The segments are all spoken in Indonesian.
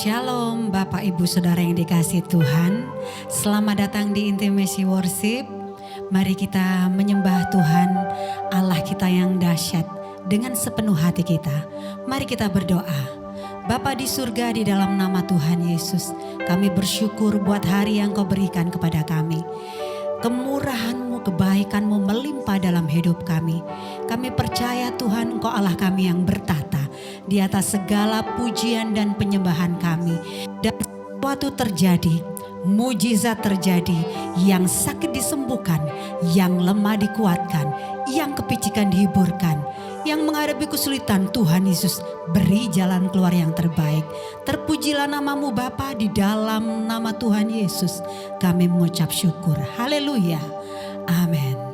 Shalom Bapak Ibu Saudara yang dikasihi Tuhan. Selamat datang di Intimacy Worship. Mari kita menyembah Tuhan Allah kita yang dahsyat dengan sepenuh hati kita. Mari kita berdoa. Bapa di surga, di dalam nama Tuhan Yesus, kami bersyukur buat hari yang Kau berikan kepada kami. Kemurahan-Mu, kebaikan-Mu melimpah dalam hidup kami. Kami percaya Tuhan Engkau Allah kami yang bertata di atas segala pujian dan penyembahan kami. Dan sesuatu terjadi, mujizat terjadi, yang sakit disembuhkan, yang lemah dikuatkan, yang kepicikan dihiburkan, yang menghadapi kesulitan Tuhan Yesus beri jalan keluar yang terbaik. Terpujilah nama-Mu Bapa, di dalam nama Tuhan Yesus kami mengucap syukur. Haleluya. Amin.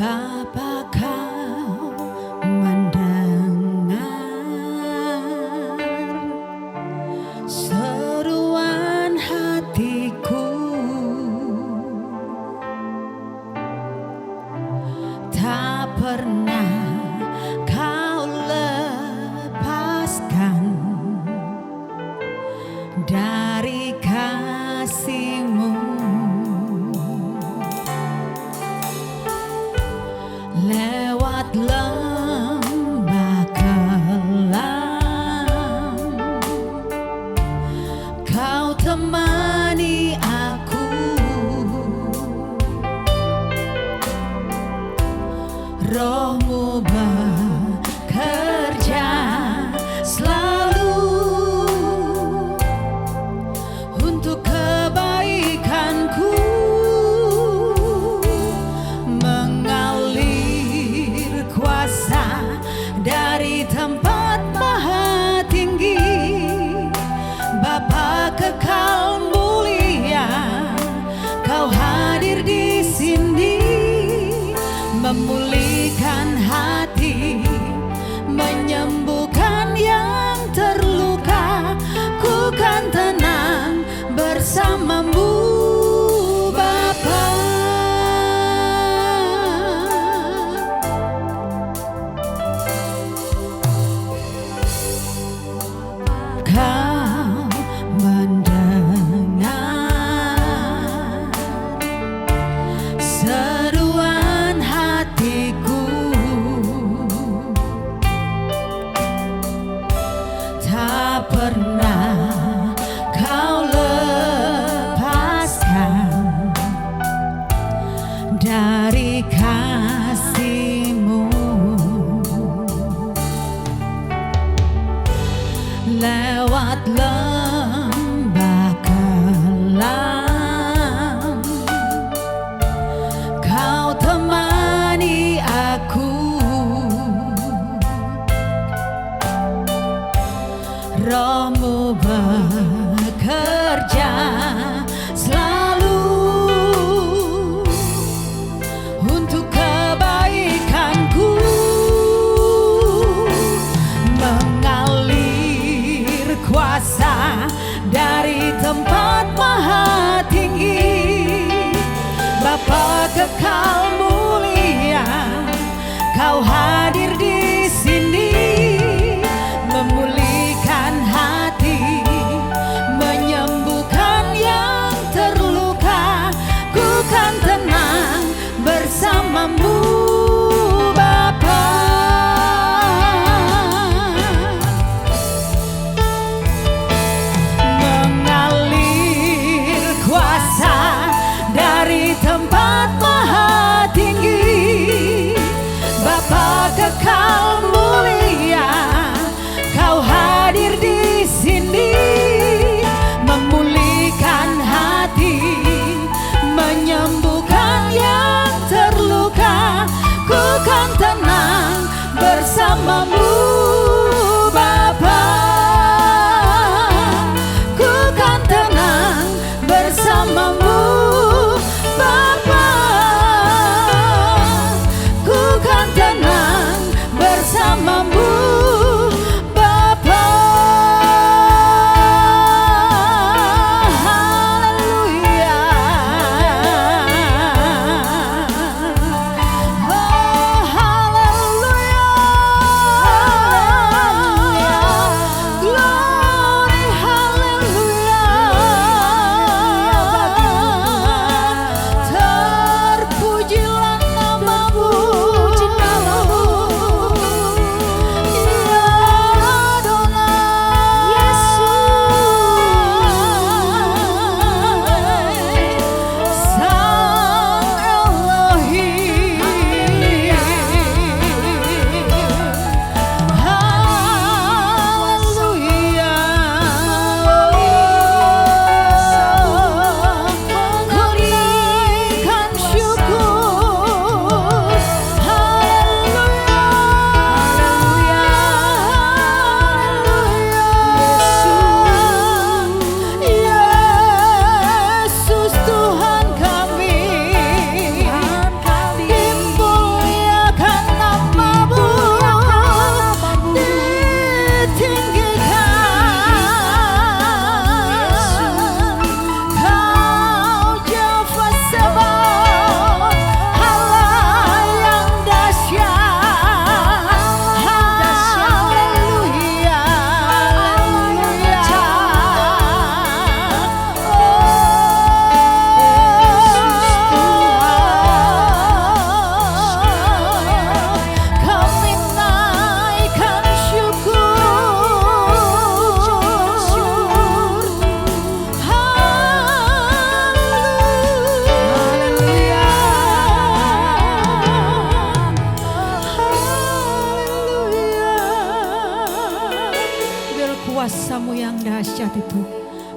Bapa, Kau mendengar seruan hatiku, tak pernah Kau lepaskan dari kasih-Mu. Lewat lembah kelam, Kau temani aku. Roh-Mu bekerja selalu untuk kebaikanku. Dari tempat maha tinggi, Bapa kekal mulia, Kau hadir di sini, memulihkan hati, menyembuhkan yang terluka. Ku kan tenang bersama-Mu Bapa. Kau mendengar seruan hatiku, tak pernah Kau lepaskan dari kasih-Mu. Lewat lembah kelam, Kau temani aku. Roh-Mu bekerja selalu untuk kebaikanku. Kuasa dari tempat maha tinggi, Bapa kekal mulia, Kau hadir di sini, memulihkan hati, menyembuhkan yang terluka. Ku kan tenang bersama-Mu Bapa. Dari tempat maha tinggi, Bapa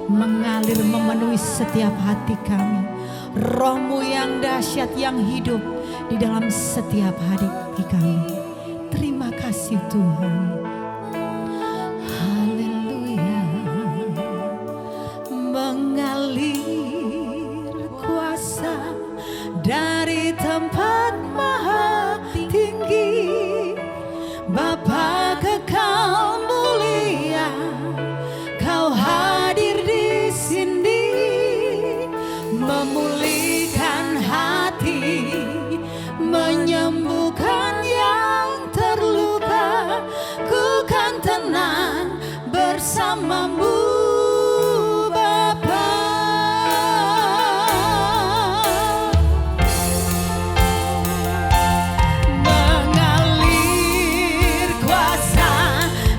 mengalir memenuhi setiap hati kami. Roh-Mu yang dahsyat yang hidup di dalam setiap hati kami. Terima kasih Tuhan. Haleluya. Mengalir kuasa dari tempat maha tinggi, Bapa kekal mulia, Kau hadir di sini, memulihkan hati, menyembuhkan yang terluka. Ku kan tenang bersama-Mu Bapa. Mengalir kuasa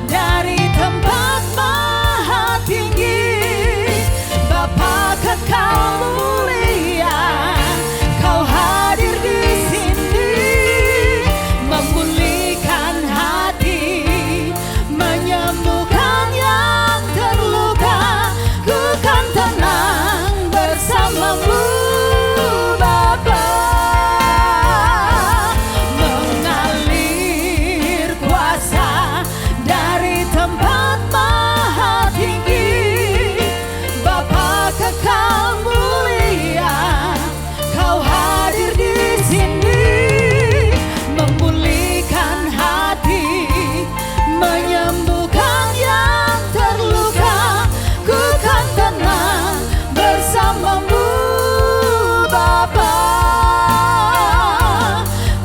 dari tempat maha tinggi, Bapa kekal mulia, Kau hadir di sini, memulihkan hati, menyembuhkan yang terluka. Ku kan tenang bersama-Mu Bapa. Mengalir kuasa dari tempat maha tinggi, Bapa kekal mulia, Kau hadir di sini, memulihkan hati, menyembuhkan yang terluka. Ku kan tenang bersama-Mu Bapa.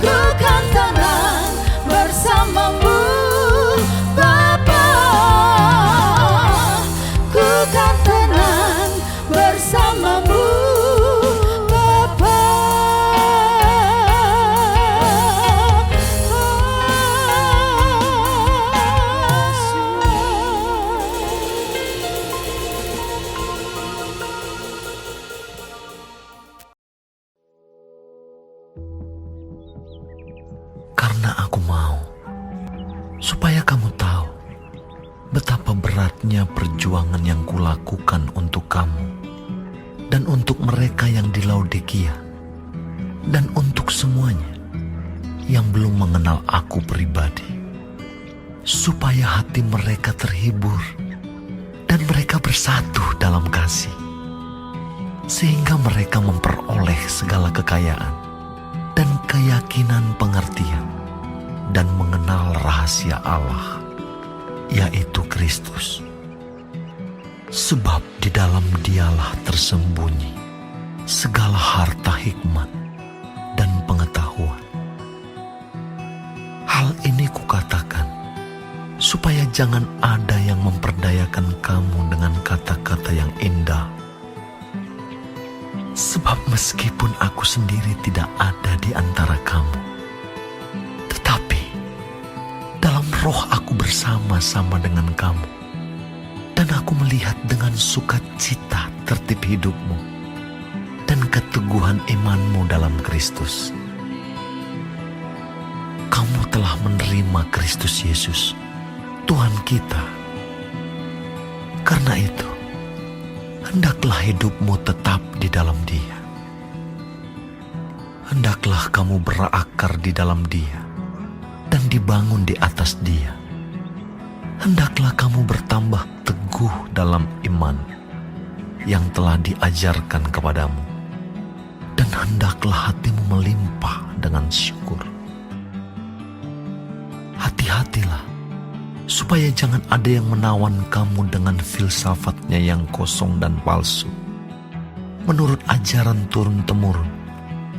Ku kan tenang bersama-Mu Bapa. Ku kan tenang bersama-Mu Bapa. Karena aku mau supaya kamu tahu betapa beratnya perjuangan yang kulakukan untuk kamu dan untuk mereka yang di Laodikia dan untuk semuanya yang belum mengenal aku pribadi, supaya hati mereka terhibur dan mereka bersatu dalam kasih, sehingga mereka memperoleh segala kekayaan dan keyakinan pengertian dan mengenal rahasia Allah, yaitu Kristus. Sebab di dalam Dialah tersembunyi segala harta hikmat dan pengetahuan. Hal ini kukatakan supaya jangan ada yang memperdayakan kamu dengan kata-kata yang indah. Sebab meskipun aku sendiri tidak ada di antara kamu, tetapi dalam roh aku bersama-sama dengan kamu, dan aku melihat dengan sukacita tertib hidupmu dan keteguhan imanmu dalam Kristus. Kamu telah menerima Kristus Yesus, Tuhan kita. Karena itu, hendaklah hidupmu tetap di dalam Dia. Hendaklah kamu berakar di dalam Dia dan dibangun di atas Dia. Hendaklah kamu bertambah teguh dalam iman yang telah diajarkan kepadamu, dan hendaklah hatimu melimpah dengan syukur. Hati-hatilah supaya jangan ada yang menawan kamu dengan filsafatnya yang kosong dan palsu, menurut ajaran turun-temurun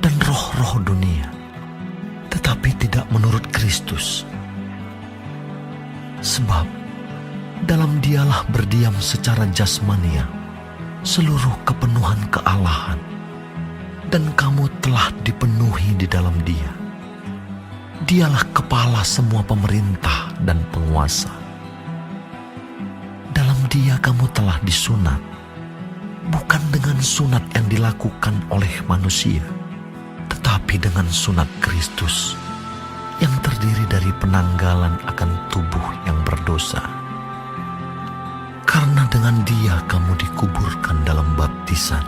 dan roh-roh dunia, tetapi tidak menurut Kristus. Sebab dalam Dialah berdiam secara jasmania seluruh kepenuhan kealahan, dan kamu telah dipenuhi di dalam Dia. Dialah kepala semua pemerintah dan penguasa. Dalam Dia kamu telah disunat, bukan dengan sunat yang dilakukan oleh manusia, tetapi dengan sunat Kristus, yang terdiri dari penanggalan akan tubuh yang berdosa. Karena dengan Dia kamu dikuburkan dalam baptisan,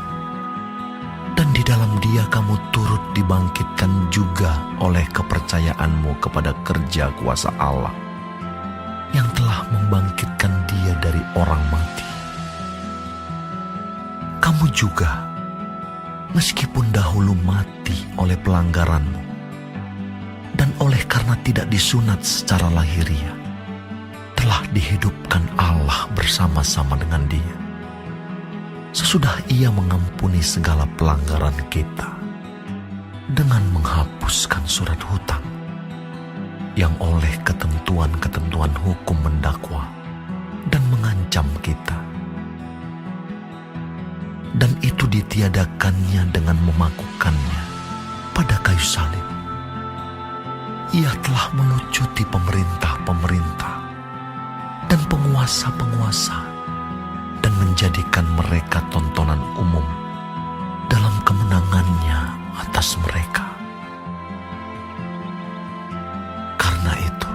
dan di dalam Dia kamu turut dibangkitkan juga oleh kepercayaanmu kepada kerja kuasa Allah yang telah membangkitkan Dia dari orang mati. Kamu juga, meskipun dahulu mati oleh pelanggaranmu dan oleh karena tidak disunat secara lahiriah, telah dihidupkan Allah bersama-sama dengan Dia, sesudah Ia mengampuni segala pelanggaran kita dengan menghapuskan surat hutang yang oleh ketentuan-ketentuan hukum mendakwa dan mengancam kita. Dan itu ditiadakannya dengan memakukannya pada kayu salib. Ia telah melucuti pemerintah-pemerintah dan penguasa-penguasa dan menjadikan mereka tontonan umum dalam kemenangannya atas mereka. Karena itu,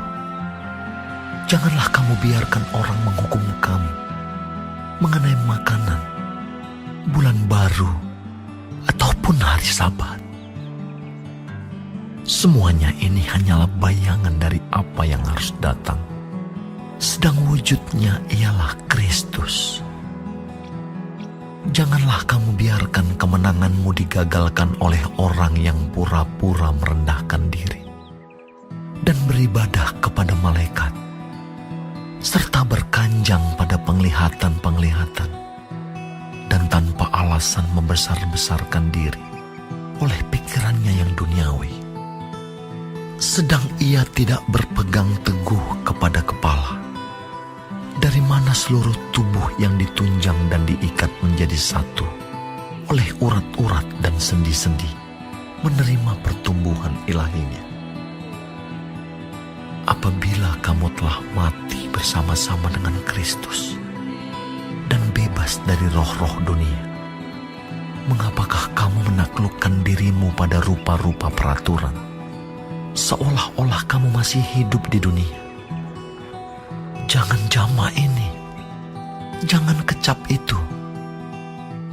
janganlah kamu biarkan orang menghukum kamu mengenai makanan, bulan baru, ataupun hari Sabat. Semuanya ini hanyalah bayangan dari apa yang harus datang, sedang wujudnya ialah Kristus. Janganlah kamu biarkan kemenanganmu digagalkan oleh orang yang pura-pura merendahkan diri dan beribadah kepada malaikat, serta berkanjang pada penglihatan-penglihatan, dan tanpa alasan membesar-besarkan diri oleh pikirannya yang duniawi, sedang ia tidak berpegang teguh kepada kepala, dari mana seluruh tubuh yang ditunjang dan diikat menjadi satu oleh urat-urat dan sendi-sendi menerima pertumbuhan ilahinya. Apabila kamu telah mati bersama-sama dengan Kristus dan bebas dari roh-roh dunia, mengapakah kamu menaklukkan dirimu pada rupa-rupa peraturan, seolah-olah kamu masih hidup di dunia? Jangan jama ini, jangan kecap itu,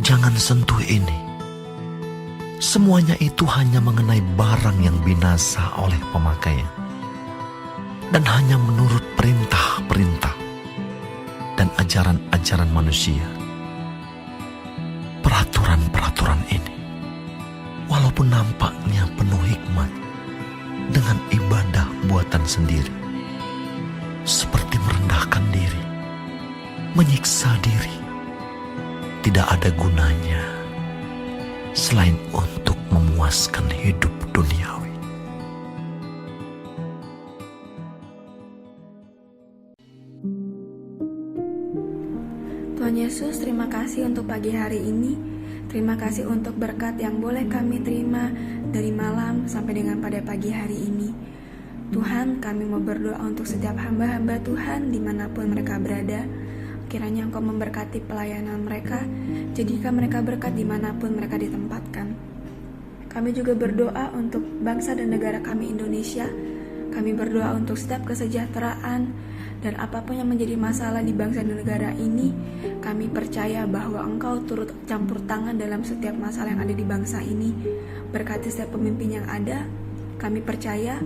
jangan sentuh ini. Semuanya itu hanya mengenai barang yang binasa oleh pemakaian, dan hanya menurut perintah-perintah dan ajaran-ajaran manusia. Peraturan-peraturan ini, walaupun nampaknya penuh hikmat, dengan ibadah buatan sendiri, seperti merendahkan diri, menyiksa diri, tidak ada gunanya selain untuk memuaskan hidup duniawi. Tuhan Yesus, terima kasih untuk pagi hari ini. Terima kasih untuk berkat yang boleh kami terima dari malam sampai dengan pada pagi hari ini. Tuhan, kami mau berdoa untuk setiap hamba-hamba Tuhan dimanapun mereka berada. Kiranya Engkau memberkati pelayanan mereka, jadikan mereka berkat dimanapun mereka ditempatkan. Kami juga berdoa untuk bangsa dan negara kami Indonesia. Kami berdoa untuk setiap kesejahteraan dan apapun yang menjadi masalah di bangsa dan negara ini. Kami percaya bahwa Engkau turut campur tangan dalam setiap masalah yang ada di bangsa ini. Berkati setiap pemimpin yang ada. Kami percaya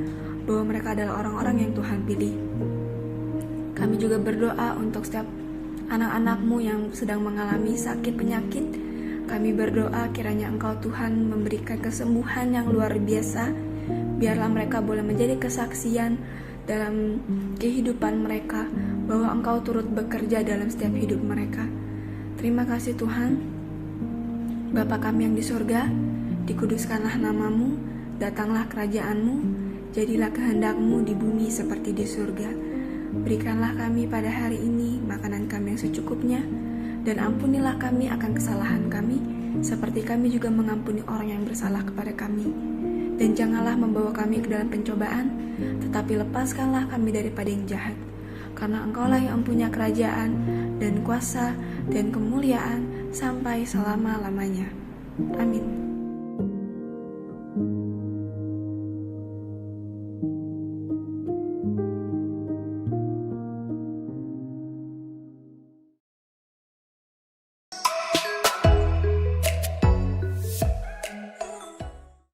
bahwa mereka adalah orang-orang yang Tuhan pilih. Kami juga berdoa untuk setiap anak-anak-Mu yang sedang mengalami sakit penyakit. Kami berdoa kiranya Engkau Tuhan memberikan kesembuhan yang luar biasa. Biarlah mereka boleh menjadi kesaksian dalam kehidupan mereka bahwa Engkau turut bekerja dalam setiap hidup mereka. Terima kasih Tuhan. Bapa kami yang di surga, dikuduskanlah nama-Mu, datanglah kerajaan-Mu, jadilah kehendak-Mu di bumi seperti di surga. Berikanlah kami pada hari ini makanan kami yang secukupnya, dan ampunilah kami akan kesalahan kami, seperti kami juga mengampuni orang yang bersalah kepada kami. Dan janganlah membawa kami ke dalam pencobaan, tetapi lepaskanlah kami daripada yang jahat. Karena Engkaulah yang mempunyai kerajaan, dan kuasa, dan kemuliaan, sampai selama-lamanya. Amin.